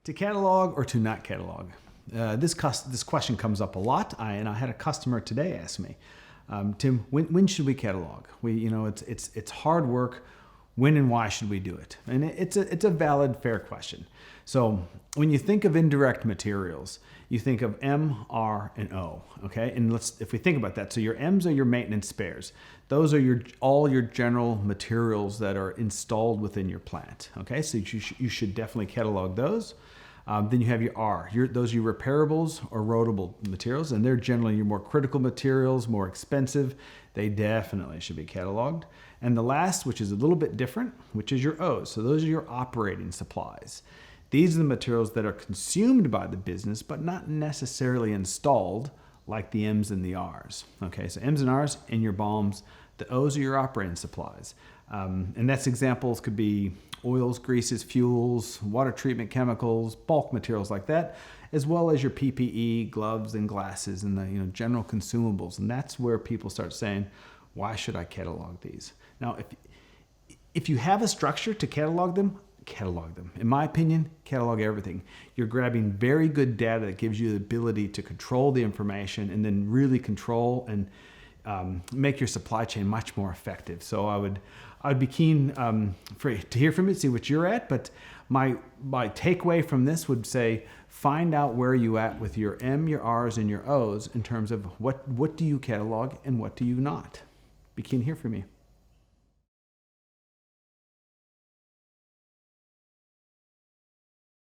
To catalog or to not catalog? This question comes up a lot, and I had a customer today ask me, Tim, when should we catalog? It's hard work. When and why should we do it? And it's a valid, fair question. So when you think of indirect materials, you think of M, R, and O. Okay, and if we think about that, so your M's are your maintenance spares. Those are all your general materials that are installed within your plant. Okay, so you should definitely catalog those. Then you have your R. Those are your repairables or rotable materials, and they're generally your more critical materials, more expensive. They definitely should be cataloged. And the last, which is a little bit different, which is your O's. So those are your operating supplies. These are the materials that are consumed by the business, but not necessarily installed like the M's and the R's. Okay, so M's and R's in your bombs. The O's are your operating supplies. And that's examples could be oils, greases, fuels, water treatment chemicals, bulk materials like that, as well as your PPE, gloves, and glasses, and the general consumables. And that's where people start saying, why should I catalog these? Now, if you have a structure to catalog them, catalog them. In my opinion, catalog everything. You're grabbing very good data that gives you the ability to control the information and then really control and make your supply chain much more effective. So I'd be keen to hear from you, see what you're at. But my takeaway from this would say, find out where you at with your M, your R's, and your O's in terms of what do you catalog and what do you not. Be keen to hear from you.